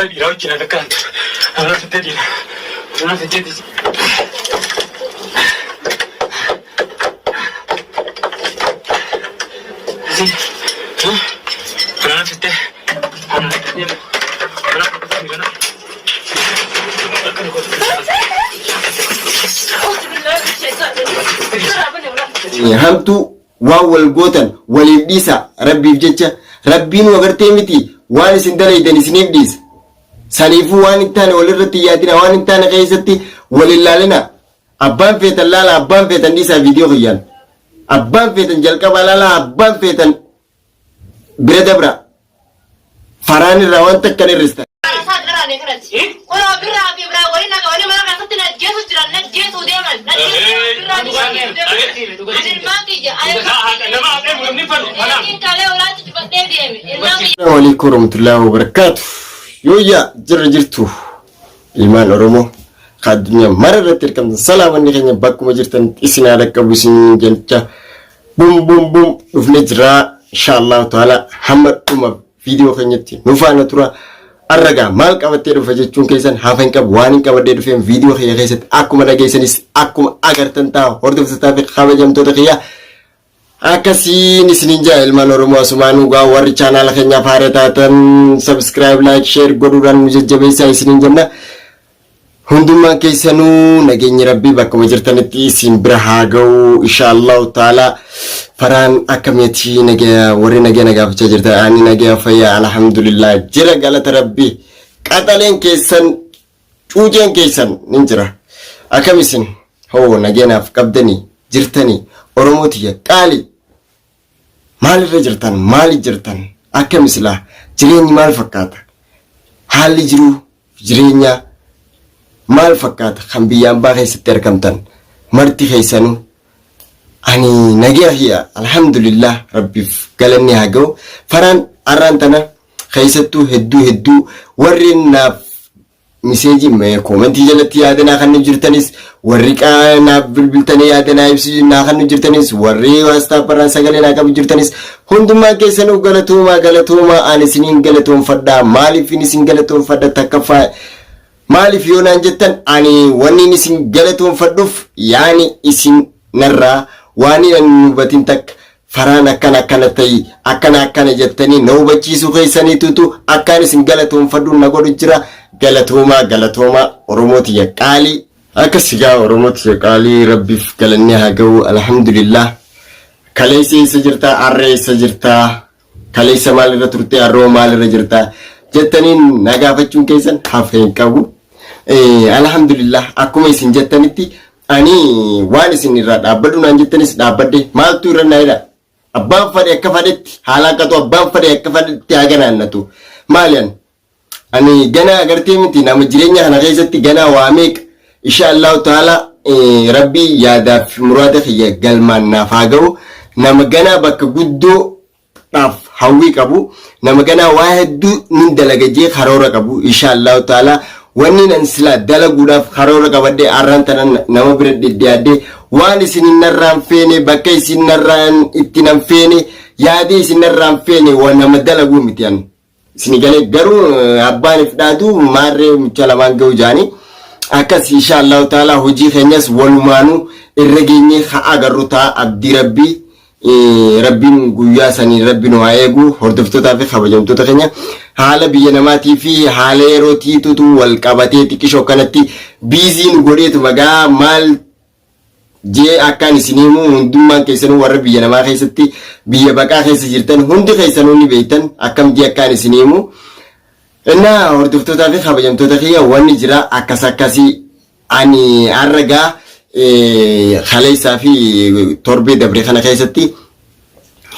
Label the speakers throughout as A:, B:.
A: ولا بيراوي كنا ذكرت أنا في التدين أنا في التدين زين أنا في التدين أنا في التدين
B: hamtu waan wal gootan waliif dhiisa rabbiif jecha rabbiin wagartee miti waan isin dalaydan isiniif dhiisa saniifuu waan hin taane walirratti yaadina waan hin taane keessatti wal ilaalina abbaan feetan laala abbaan feetan dhiisaa viidiyoo kiyyaan abbaan feetan jalqaba laala abbaan feetan bira dabra faraan irraa waan takkan irrista السلام عليكم ورحمة الله وبركاته يويا جرتو إيمان أرومو خدمة مرة تركم السلام عليكم باكم جرتن إسنا لك بسم جنتا بوم بوم بوم نفنجرا إن شاء الله تعالى حمد فيديو خنيتي نفعنا ترى الرجع مالك أبتدي رفجتون كيسان هافين كاب وانين كاب بدي رفيم فيديو خيا كيسات أكو مدا كيسانيس أكو أجر تنتا هردو ستافق خابة جام تودا خيا أكاسي نسنينجا إلمان أرومو أسمانو غا واري channel خينيا فارتاتن سبسكرايب لايك شير غدوران مججبيسا إسنينجنا هندوما كيسانو نجيني ربي باكم جرتنتي سيمبرهاغو إن شاء الله تعالى فران أكميتي نجا وري نجا بتجرتا أني نجا فيا الحمد لله جرا قالت ربي قتلين كيسان شوجين كيسان ننجرا أكميسن هو نجينا في قبدني جرتني أروموتيا قالي مال رجرتان مال جرتان أكميسلا جريني مال فكاتا حالي جرو جرينيا مال فكاتا خمبيان باغي ستركمتان مرتي خيسانو أني نجاهيا الحمد لله ربي قالني هاجو فران أرانتنا خيستو هدو ورينا مسيجي ما كومنتي جلتي هذا خن جرتنيس وريك أنا بالبلتني هذا يبسي ناخن جرتنيس وري واستا برا سجلنا كم جرتنيس هندما كيسنو غلطوما أنا سنين غلطوم فدا مالي في نسين غلطوم فدا تكفى مالي فيونا جتن أني وني نسين غلطوم فدوف يعني اسم نرى واني نوبتين تك فران أكنا تي أكنا جتني نوبتشي سوكيساني توتو أكان سنجلتهم فدو نقول جرا جلتوما أروموتي قالي أكسيجا أروموتي قالي ربي فكلني هاجو الحمد لله كليسي سجرتا أري سجرتا كليس مال رترتي أرو مال رجرتا جتني نجافتشون كيسان حافين كابو الحمد لله أكو يسين جتنيتي ani waan isin irraa dhaabbadhu naan jettanis dhaabbadde maaltu irra naayidha abbaan fadhe akka fadhetti haalaqatu abbaan fadhe akka fadhetti haa ganaannatu maaliyan ani gana agartee miti nama jireenya kana keessatti gana waa meeq insha allahu taala rabbii yaadaaf muraada kiyya galmaan naaf haa ga'u nama gana bakka guddoo dhaaf hawwii qabu nama gana waa hedduu nin dalagajee karoora qabu insha allahu taala wanni nan sila dalaguudhaaf karoora qabadde arrantana nama bira deddeeyadde waan isin narraan feene bakka isin narraan itti nan feene yaade isin narraan feene waan nama dalaguu miti an isin galee garuu abbaaniif dhaatu maarree mucha lamaan ga'u jaani akkas insha allahu taala hojii keenyas walumaanuu irra geenye haa agarru ta'a abdii rabbii rabbiin guyyaa sanii rabbiin waa eegu hordoftootaa fi kabajamtoota keenya haala biyya namaatii fi haala yerootiitutu wal qabatee xiqqishoo kanatti biiziin godheetu magaa maal jee akkaan isiniimu hundummaan keessanuu warra biyya namaa keessatti biyya baqaa keessa jirtan hundi keessanuu ni beektan akkam jee akkaan isiniimu innaa hordoftootaa fi kabajamtoota keenya wanni jira akkasii ani arragaa khaleessaa fi torbee dabre kana keessatti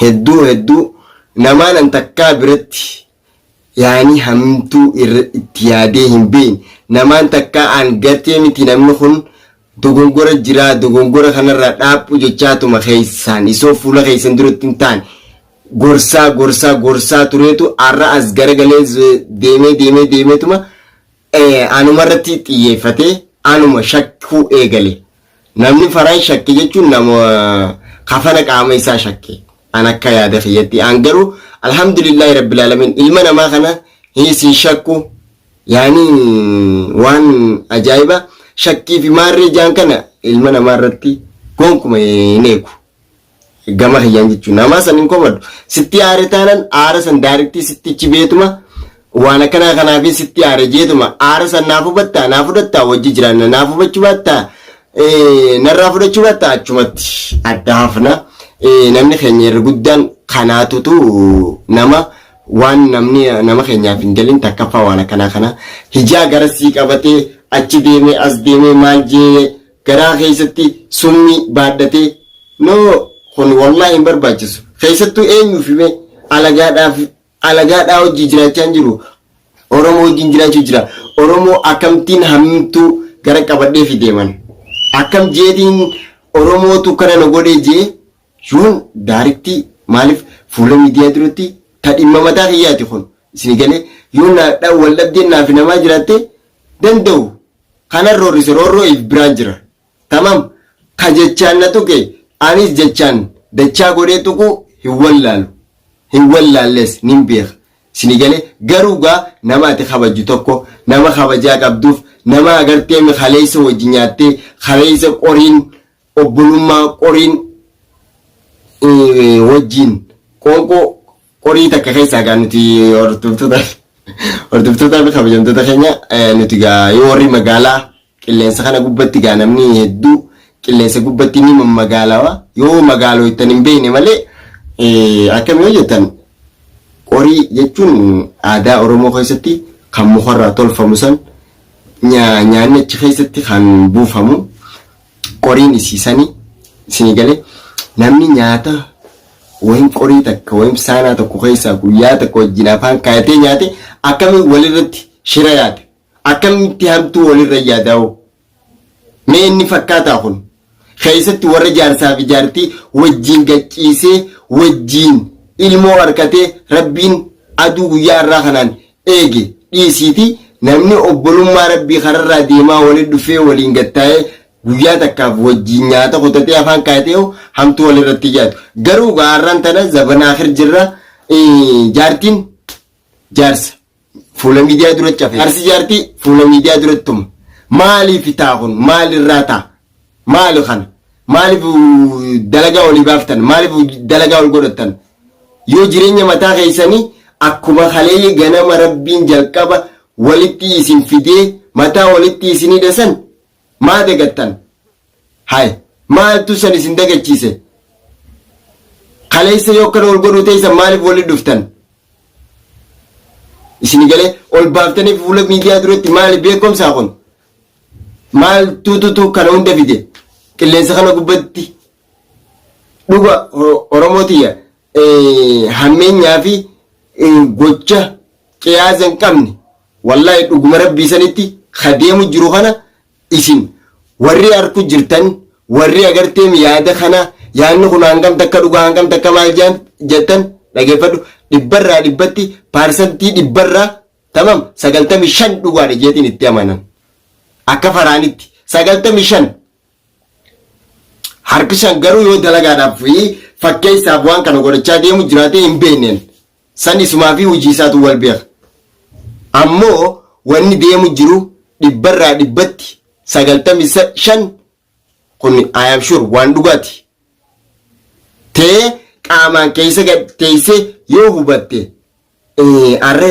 B: hedduu namaan an takkaa biratti yaani hamtuu itti yaadee hin beekne namaan takkaa an gartee miti namni kun dogongora jira dogongora kanarraa dhaabbu jechaatuma keessaan isoo fuula keessan duratti hin taane gorsaa tureetu arra as garagalee deemeetuma anumarratti xiyyeeffatee anuma shakkuu eegale. namni faraan shakke jechuun nama kafana qaama isaa shakke an akka yaada fiyyatti an garuu alhamdulillahi rabbil alamin ilma namaa kana hiisin shakku yaani waan ajaa'iba shakkii fi maarree jaan kana ilma namaa irratti gonkuma hin eegu gama hiyyaan jechuun namaa san hin komadu sitti aare taanan aara san daariktii sittichi beetuma waan akkanaa kanaafin sitti aare jeetuma aara san naaf hubattaa naaf fudhattaa wajji jiraanna naaf hubachuu baattaa narraa fudhachuu baattaa achumatti adda hafna namni keenya irra guddaan kanaatutu nama waan namni nama keenyaaf hin galin takkaffaa waan akkanaa kana hijaa gara sii qabatee achi deemee as deemee maal jee garaa keessatti summi baadhatee no kun wallahi hin barbaachisu keessattuu eenyuuf hime alagaadhaa hojii jiraachaa jiru Oromoo wajjin jiraachuu jira Oromoo akkamtiin hamtuu gara qabadhee fideeman akkam jeetiin Oromootu kana na godhee jee yuun daariktii maaliif fuula miidiyaa duratti dhimma mataa kiyyaati kun isin galee yuun wal dhabdeen naaf namaa jiraatte danda'u kana roorroo if biraan jira tamam ka jechaan na tuqe anis jechaan dachaa godhee tuqu hin wallaalles nin beeka isin galee garuu gaa nama ati kabaju tokko nama kabajaa qabduuf nama agartee khaleessa wajji nyaattee khaleessa qoriin obbolummaa qoriin wajjin qoonqoo qorii takka keessaa gaa nuti hordoftoota fi kabajamtoota keenya nuti gaa yoo warri magaalaa qilleensa kana gubbatti gaa namni hedduu qilleensa gubbatti ni magaalaa yoo magaaloo ittan hin beekne malee akkam yoo jettan qorii jechuun aadaa Oromoo keessatti kan mukarraa tolfamu san nyaanni achi keessatti kan buufamu qoriin isiisanii isin galee namni nyaata wayim qorii takka wayim saanaa tokko keessaa guyyaa tokko wajjin afaan kaayatee nyaate akkamiin walirratti shira yaate akkamitti hamtuu walirra yaadaa'u mee inni fakkaataa kun keessatti warra jaarsaa fi jaartii wajjin gacciisee wajjin ilmoo harkatee rabbiin aduu guyyaa irraa kanaan eege dhiisiiti namni obbolummaa rabbii kararraa deemaa waliin dhufee waliin gattaa'ee guyyaa takkaaf wajjin nyaata qotatee afaan kaayatee hamtuu walirratti yaadu garuu gaarran tana zabana akhir jirra jaartiin jaarsa fuula miidiyaa dura cafe jaarsi jaartii fuula miidiyaa durattum maaliif taa'un maalirraa ta'a maali kana maaliif dalagaa olii baaftan maaliif dalagaa ol godhatan yoo jireenya mataa keessanii akkuma halee ganama rabbiin jalqaba walitti isin fidee mataa walitti isinii dhasan maa dagattan hay maaltu san isin dagachiise kaleessa yoo kana ol godhu teessan maaliif walitti dhuftan isin galee ol baaftanii fuula miidiyaa duratti maaliif beekumsaa kun maal tuututu kana hunda fide qilleensa kana gubbatti dhuga Oromootiya hammeenyaa fi gocha qiyaasa hin qabne wallahi dhuguma rabbii sanitti kadeemu jiru kana isin warri arku jirtan warri agartee yaada kana yaanni kun hangam takka dhugaa hangam takka maal jettan dhageeffadhu dhibbarraa dhibbatti paarsantii dhibbarraa tamam 95 dhugaadha jeetiin itti amanan akka faraanitti 95 harki shan garuu yoo dalagaadhaaf fi fakkeessaaf waan kana godhachaa deemu jiraatee hin beekneen san isumaa fi hojii isaatu wal beeka ammoo wanni deemu jiru dhibbarraa dhibbatti 95 kun I am sure waan dhugaati tee qaamaan keessa teessee yoo hubatte arra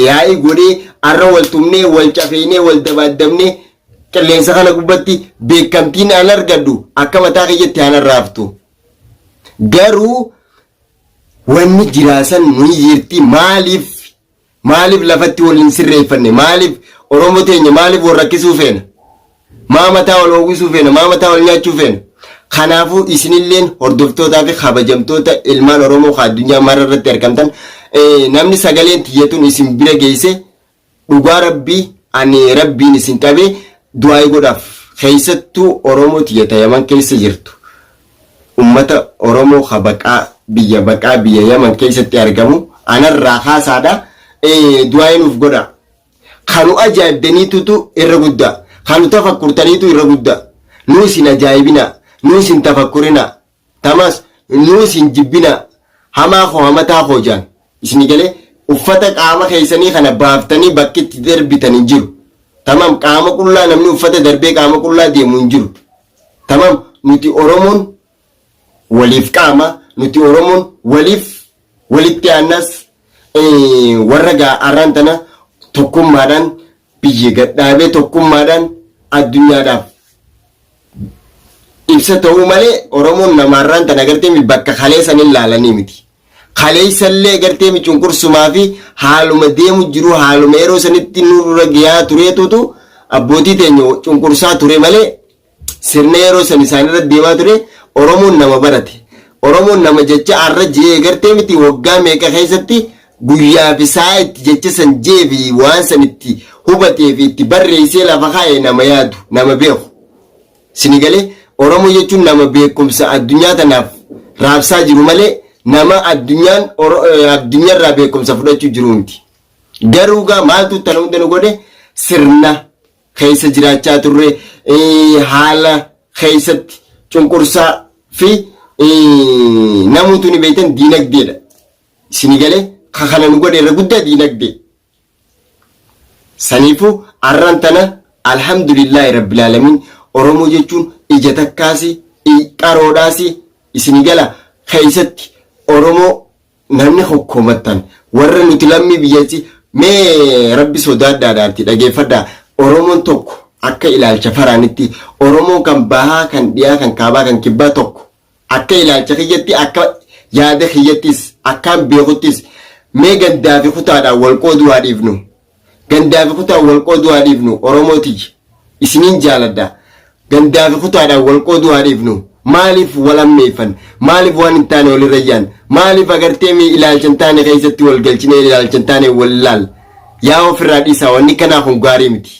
B: yaa'ii godhee arra wal tumnee wal cafeenee wal dabaaddamnee qilleensa kana gubbatti beekamtiin aan argadhu akka mataa kiyyaatti aan arraaftu garuu wanni jiraasan nuyi jirti maaliif lafatti waliin sirreeffanne maaliif Oromoo teenya maaliif wal rakkisuu feena maa mataa wal hoogwisuu feena maa mataa wal nyaachuu feena kanaafuu isinilleen hordoftootaa fi kabajamtoota ilmaan Oromoo addunyaa mara irratti argamtan namni sagaleen tiyyatuun isin bira geesse dhugaa rabbii ani rabbiin isin qabee du'aa godhaaf keessattuu Oromoo tiyyata Yaman keessa jirtu ummata Oromoo baqaa biyya Yaman keessatti argamu anarraa haasaadha du'aa nuuf godha kanu ajaa'ibdaniitutu irra guddaa kanu tafakkurtaniitu irra guddaa nu isin ajaa'ibina nu isin tafakkurina tamas nu isin jibbina hamaa koo hamataa koo jaan isin galee uffata qaama keessanii kana baaftanii bakki itti darbitan hin jiru. Tamam qaama qullaa namni uffata darbee qaama qullaa deemu hin jiru. Tamam nuti Oromoon waliif qaama, nuti Oromoon walitti aannas warra gaarraan tana tokkummaadhaan biyya gadhaabee tokkummaadhaan addunyaadhaaf ibsa ta'uu malee Oromoon namaarraan tana gartee bakka kaleessan hin laalanii miti. Kaleessallee gartee cunqursumaa fi haaluma deemu jiru haaluma yeroo sanitti nurra giyaa tureetutu abbootii teenya cunqursaa ture malee sirna yeroo san isaanirra deemaa ture. Oromoon nama barate. Oromoon nama jecha arra jee gartee miti waggaa meeqa keessatti guyyaa fi sa'a itti jecha san jeefi waan san itti hubatee fi itti barreessee lafa kaa'e nama yaadu nama beeku. Sinigalee Oromoo jechuun nama beekumsa addunyaa tanaaf raabsaa jiru malee nama addunyaarraa beekumsa fudhachuu jiru miti. Garuu gaa maaltu tan hunda nu godhe sirna keessa jiraachaa turre haala keessatti cunqursaa fi namoota ni beektan diinagdeedha. Sinigalee kana nu godhe irra guddaa diinagdee. Saniifuu arran tana alhamdulillahi rabbil alamin Oromoo jechuun ija takkaasi qaroodhaasi isinigala keessatti Oromoo namni hokkomattan warra nuti lammii biyyatti mee rabbi sodaadhaadhaatti dhageeffadhaa. Oromoon tokko akka ilaalcha faraanitti Oromoo kan bahaa kan dhiyaa kan kaabaa kan kibbaa tokko akka ilaalcha kiyyatti akka yaada kiyyattis akkaan beekuttis mee gandaa fi kutaadhaan wal qooduu haa dhiifnu. Gandaa fi kutaa wal qooduu haa dhiifnu. Oromooti isiniin jaaladha. Gandaa fi kutaadhaan wal qooduu haa dhiifnu. Maaliif wal ammeeffan? Maaliif waan hin taane walirra yaan? Maaliif agartee mee ilaalcha hin taane keessatti wal galchinee ilaalcha hin taane wal ilaal? Yaa ofirraa dhiisaa wanni kanaa kun gaarii miti.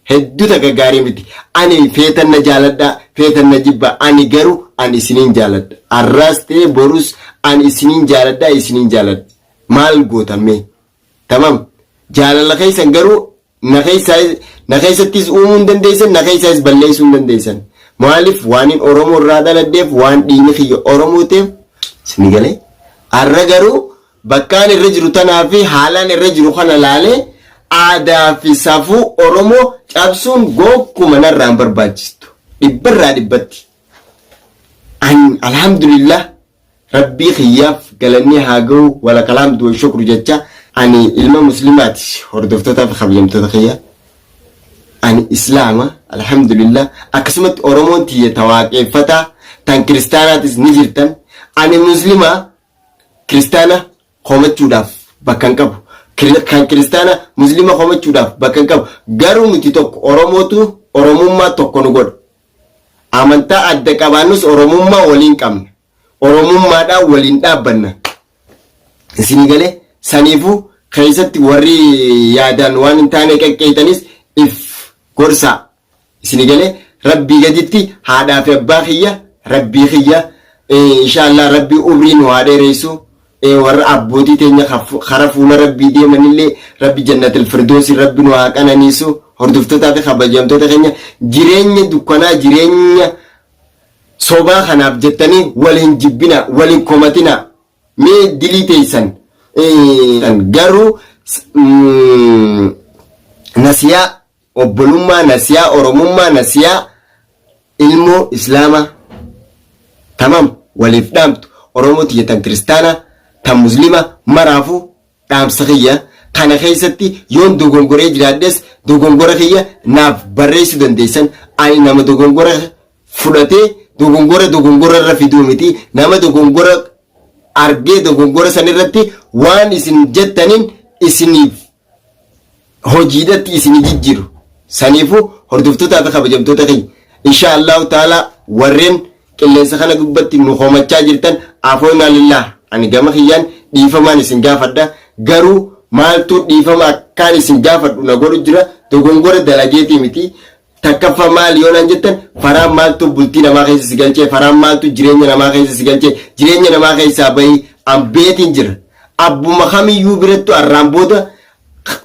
B: Hedduu takka gaarii miti. Ani feetan na jaaladha, feetan na jibba. Ani garuu ani isiniin jaaladha. Arraas ta'ee borus ani isiniin jaaladha, isiniin jaaladha. Maal gootan mee? Tamam. Jaalala keessan garuu na keessattis uumuu hin dandeessan, na keessaas balleessuu hin dandeessan. Maaliif waan hin Oromoo irraa dhaladheef waan dhiigni kiyya Oromoo ta'eef sinigalee. Har'a garuu bakkaan irra jiru tanaa fi haalaan irra jiru kana laalee aadaa fi safuu Oromoo cabsuun gokkuma narraan barbaachistu. Dhibbarraa dhibbatti. Alhamdulillah rabbii kiyyaaf galanni haa ga'u wala kalaamtu wa shukru jecha ani ilma muslimaati hordoftoota fi kabajamtoota kiyya. Ani islaama alhamdulillah akkasumatti Oromoon tiyya tawaaqeeffataa tan kiristaanaatis ni jirtan. Ani muslima kiristaana homachuudhaaf bakka hin qabu. Kan kiristaana muslima homachuudhaaf bakka hin qabu. Garuu nuti tokko Oromootu Oromummaa tokko nu godha. Amantaa adda qabaannus Oromummaa waliin qabna. Oromummaadhaan waliin dhaabbanna. Isinigalee saniifuu keessatti warri yaadaan waan hin taane qaqqeetanis if gorsaa. Isinigalee rabbii gaditti haadhaa fi abbaa kiyya rabbii kiyya inshallah rabbii umrii nu haa dheeressu. Warra abbootii teenya kara fuula rabbii deemanillee rabbi jannatul firdoosi rabbi nu haa qananiisu. Hordoftootaa fi kabajamtoota keenya jireenya dukkanaa jireenya sobaa kanaaf jettanii waliin jibbina waliin komatina mee dilii teessan garuu nasiyaa obbolummaa nasiyaa oromummaa nasiyaa ilmoo islaama tamam waliif dhaamtu Oromoo tiyyatan kiristaana tan muslima maraafu dhaamsa kiyya. Kana keessatti yoon dogongoree jiraadhes dogongora kiyya naaf barreessuu dandeessan. Ani nama dogongora fudhatee dogongora irra fiduu miti. Nama dogongora argee dogongora sanirratti waan isin jettaniin isiniif hojiidhatti isinii jijjiiru. Saniifuu hordoftootaa fi kabajamtoota kiyya inshaallahu ta'ala warreen qilleensa kana gubbatti nu homachaa jirtan afoonaa lillah ani gama kiyyaan dhiifamaan isin gaafadha. Garuu maaltu dhiifama akkaan isin gaafadhu na godhu jira dogongora dalageetii miti. Takkaffaa maal yoonaan jettan faraan maaltu bultii namaa keessa si galchee faraan maaltu jireenya namaa keessa si galchee jireenya namaa keessaa bahii ambeetiin jira. Abbuma kamiyyuu birattu arraan booda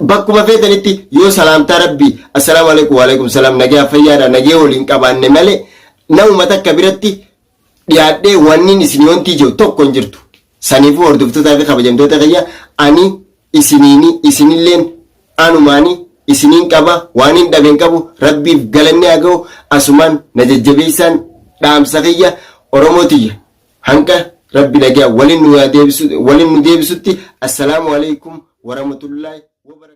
B: bakkuma feetanitti yoo salaamtaa rabbii assalaamu alaikum wa alaikum salaam nagaa fayyaadha nagee waliin qabaanne malee namuma takka biratti dhiyaadhee wanni isin yoontii jiru tokko hin jirtu. Saniifuu hordoftootaa fi kabajamtoota kiyya ani isiniini isinilleen anumaanii isiniin qaba waan hin dhabeen qabu rabbiif galanni haa ga'u asumaan na jajjabeessaan dhaamsa kiyya Oromootiya hanga rabbi nagaa waliin nu deebisutti assalaamu alaykum warahmatullahi wabarakatuh.